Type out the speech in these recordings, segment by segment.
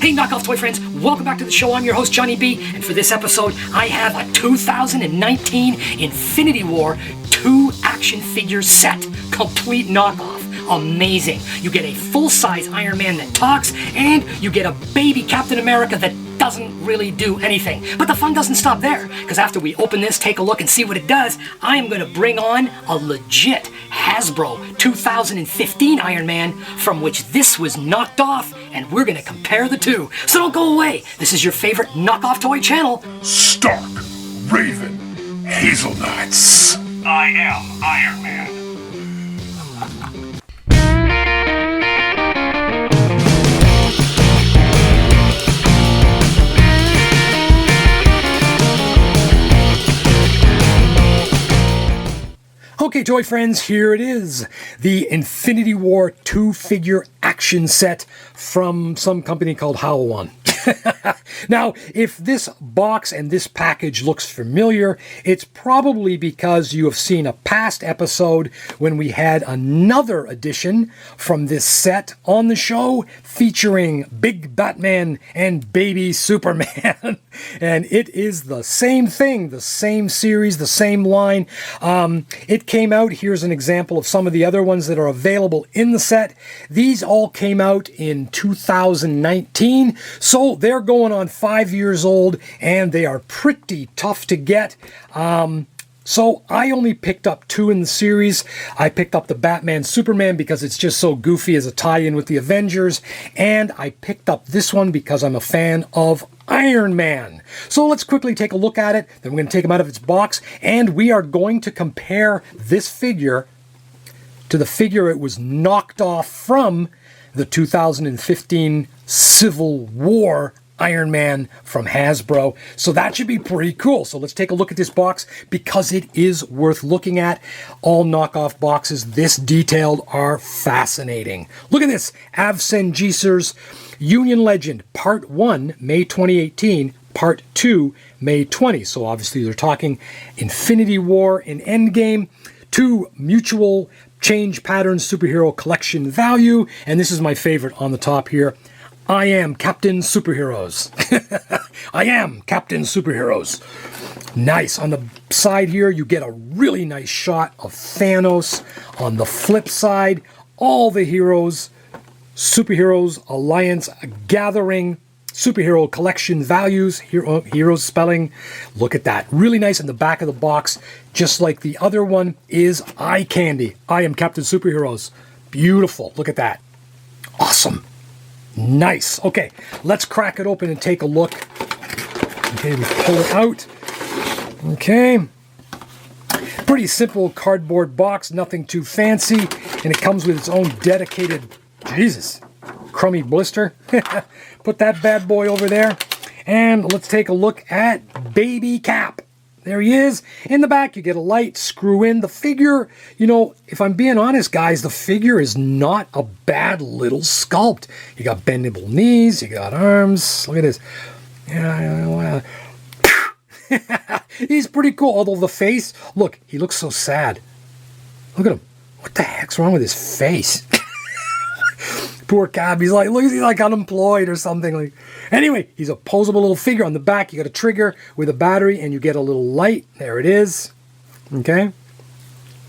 Hey knockoff toy friends, welcome back to the show. I'm your host Johnny B, and for this episode I have a 2019 Infinity War 2 action figure set, complete knockoff. Amazing. You get a full-size Iron Man that talks, and you get a baby Captain America that doesn't really do anything. But the fun doesn't stop there, because after we open this, take a look and see what it does, I am going to bring on a legit Hasbro 2015 Iron Man from which this was knocked off, and we're going to compare the two. So don't go away. This is your favorite knockoff toy channel. Stark, Raven, Hazelnuts. I am Iron Man. Okay, toy friends, here it is. The Infinity War 2-figure action set from some company called Hasbro. Now, if this box and this package looks familiar, it's probably because you have seen a past episode when we had another edition from this set on the show featuring Big Batman and Baby Superman. And it is the same thing, the same series, the same line. It came out, here's an example of some of the other ones that are available in the set. These all came out in 2019, so they're going on 5 years old, and they are pretty tough to get. So I only picked up 2 in the series. I picked up the Batman Superman because it's just so goofy as a tie-in with the Avengers, and I picked up this one because I'm a fan of Iron Man. So let's quickly take a look at it, then we're going to take him out of its box, and we are going to compare this figure to the figure it was knocked off from, the 2015 Civil War Iron Man from Hasbro. So that should be pretty cool. So let's take a look at this box because it is worth looking at. All knockoff boxes this detailed are fascinating. Look at this. Avengers Union Legend Part 1, May 2018. Part 2, May 20. So obviously they're talking Infinity War and Endgame. 2 mutual change pattern superhero collection value. And this is my favorite on the top here. I am Captain Superheroes. I am Captain Superheroes. Nice. On the side here, you get a really nice shot of Thanos. On the flip side, all the heroes, Superheroes Alliance Gathering, superhero collection values, heroes spelling. Look at that. Really nice in the back of the box, just like the other one is eye candy. I am Captain Superheroes. Beautiful. Look at that. Awesome. Nice. Okay, let's crack it open and take a look. Okay, we pull it out. Okay. Pretty simple cardboard box, nothing too fancy. And it comes with its own dedicated, Jesus, crummy blister. Put that bad boy over there. And let's take a look at Baby Cap. There he is. In the back, you get a light, screw in. The figure, you know, if I'm being honest, guys, the figure is not a bad little sculpt. You got bendable knees, you got arms. Look at this. Yeah, he's pretty cool, although the face, look, he looks so sad. Look at him. What the heck's wrong with his face? Poor Cap, he's like, look, he's like unemployed or something. Like, anyway, he's a posable little figure. On the back, you got a trigger with a battery, and you get a little light. There it is. Okay.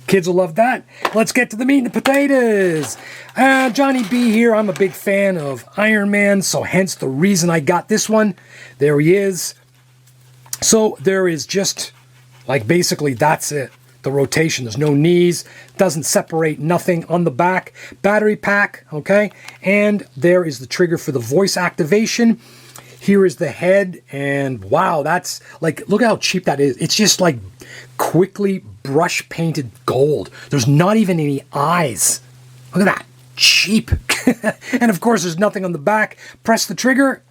Kids will love that. Let's get to the meat and the potatoes. Johnny B here. I'm a big fan of Iron Man, so hence the reason I got this one. There he is. So there is just, like, basically that's it. The rotation, there's no knees, doesn't separate, nothing on the back. Battery pack, okay? And there is the trigger for the voice activation. Here is the head, and wow, that's like, look how cheap that is. It's just like quickly brush painted gold. There's not even any eyes. Look at that, cheap. And of course, there's nothing on the back. Press the trigger.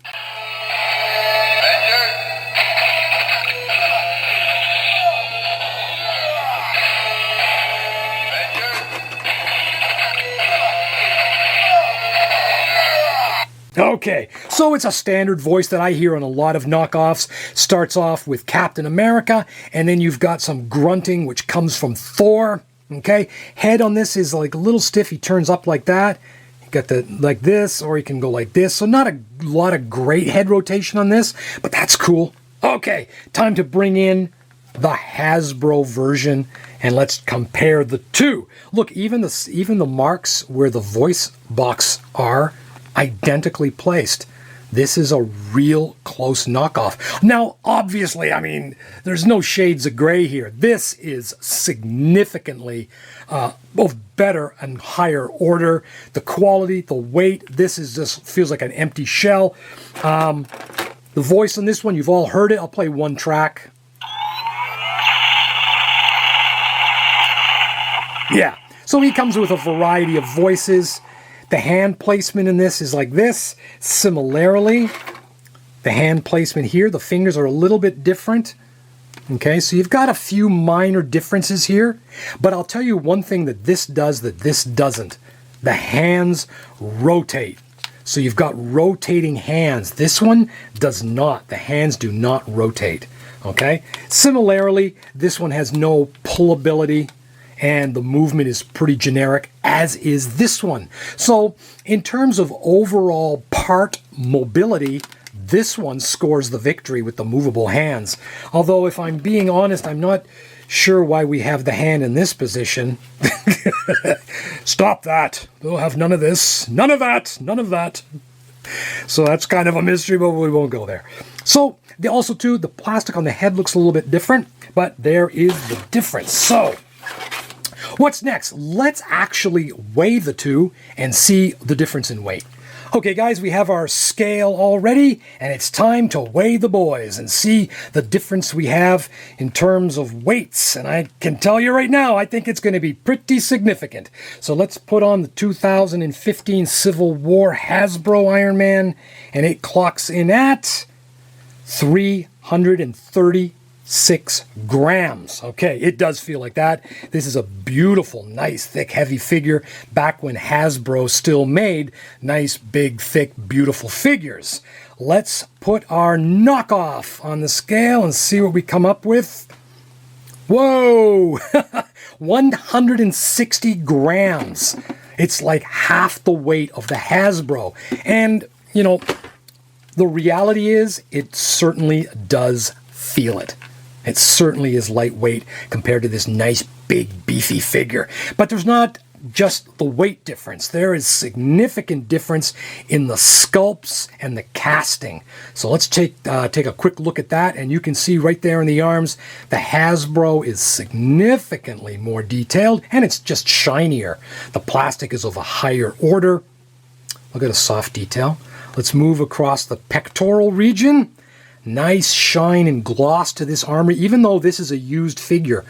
Okay, so it's a standard voice that I hear on a lot of knockoffs. Starts off with Captain America, and then you've got some grunting, which comes from Thor. Okay, head on this is like a little stiff. He turns up like that. got the like this, or you can go like this. So not a lot of great head rotation on this, but that's cool. Okay, time to bring in the Hasbro version, and let's compare the two. Look, even the marks where the voice box are identically placed. This is a real close knockoff. Now, obviously, I mean, there's no shades of gray here. This is significantly both better and higher order. The quality, the weight, this is just feels like an empty shell. The voice on this one, you've all heard it. I'll play one track. Yeah, so he comes with a variety of voices. The hand placement in this is like this. Similarly, the hand placement here, the fingers are a little bit different. Okay, so you've got a few minor differences here, but I'll tell you one thing that this does that this doesn't. The hands rotate. So you've got rotating hands. This one does not. The hands do not rotate. Okay, similarly, this one has no pullability, and the movement is pretty generic, as is this one. So in terms of overall part mobility, this one scores the victory with the movable hands. Although if I'm being honest, I'm not sure why we have the hand in this position. Stop that. We'll have none of this. None of that. None of that. So that's kind of a mystery, but we won't go there. So also too, the plastic on the head looks a little bit different, but there is the difference. So what's next? Let's actually weigh the two and see the difference in weight. Okay guys, we have our scale already, and it's time to weigh the boys and see the difference we have in terms of weights. And I can tell you right now, I think it's going to be pretty significant. So let's put on the 2015 Civil War Hasbro Iron Man, and it clocks in at 336 grams. Okay, it does feel like that. This is a beautiful, nice, thick, heavy figure back when Hasbro still made nice, big, thick, beautiful figures. Let's put our knockoff on the scale and see what we come up with. Whoa! 160 grams. It's like half the weight of the Hasbro. And, you know, the reality is, it certainly does feel it. It certainly is lightweight compared to this nice, big, beefy figure. But there's not just the weight difference. There is significant difference in the sculpts and the casting. So let's take a quick look at that, and you can see right there in the arms, the Hasbro is significantly more detailed, and it's just shinier. The plastic is of a higher order. Look at the soft detail. Let's move across the pectoral region. Nice shine and gloss to this armor. Even though this is a used figure,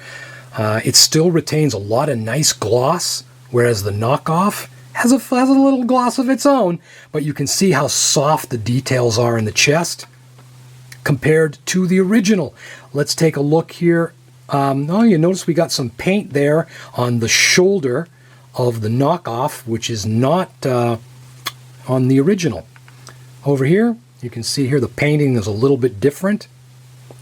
it still retains a lot of nice gloss, whereas the knockoff has a little gloss of its own. But you can see how soft the details are in the chest compared to the original. Let's take a look here. Oh, you notice we got some paint there on the shoulder of the knockoff, which is not on the original. Over here, you can see here the painting is a little bit different.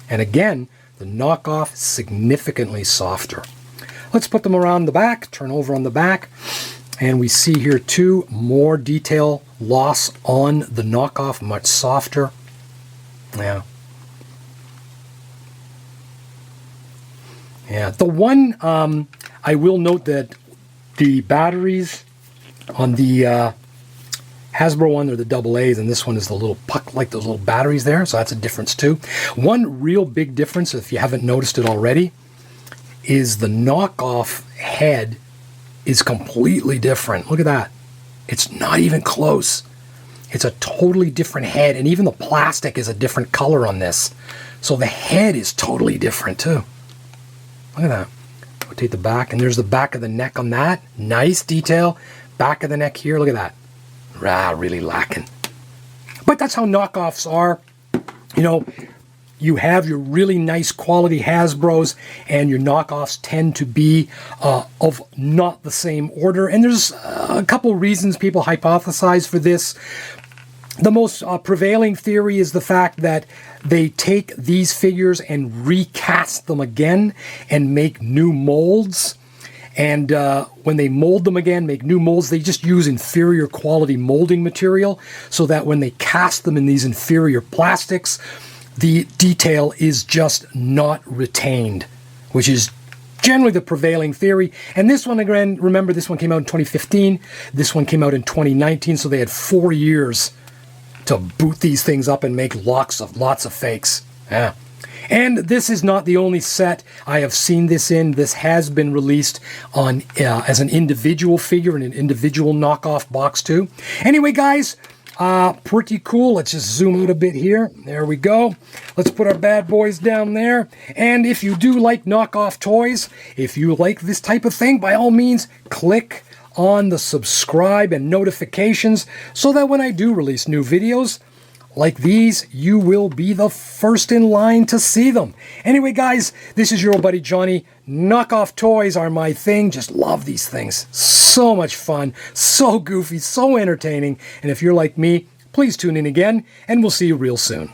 And again, the knockoff is significantly softer. Let's put them around the back, turn over on the back, and we see here too more detail loss on the knockoff, much softer. Yeah. Yeah, the one, I will note that the batteries on the Hasbro one are the AA's, and this one is the little puck, like those little batteries there, so that's a difference too. One real big difference, if you haven't noticed it already, is the knockoff head is completely different. Look at that. It's not even close. It's a totally different head, and even the plastic is a different color on this. So the head is totally different too. Look at that. Rotate the back, and there's the back of the neck on that. Nice detail. Back of the neck here, look at that. Really lacking. But that's how knockoffs are. You know, you have your really nice quality Hasbros, and your knockoffs tend to be of not the same order. And there's a couple reasons people hypothesize for this. The most prevailing theory is the fact that they take these figures and recast them again and make new molds. And when they mold them again, make new molds, they just use inferior quality molding material so that when they cast them in these inferior plastics, the detail is just not retained, which is generally the prevailing theory. And this one, again, remember, this one came out in 2015. This one came out in 2019, so they had 4 years to boot these things up and make lots of fakes. Yeah. And this is not the only set I have seen this in. This has been released on as an individual figure in an individual knockoff box too. Anyway, guys, pretty cool. Let's just zoom out a bit here. There we go. Let's put our bad boys down there. And if you do like knockoff toys, if you like this type of thing, by all means, click on the subscribe and notifications so that when I do release new videos like these, you will be the first in line to see them. Anyway, guys, this is your old buddy Johnny. Knockoff toys are my thing. Just love these things. So much fun, so goofy, so entertaining. And if you're like me, please tune in again, and we'll see you real soon.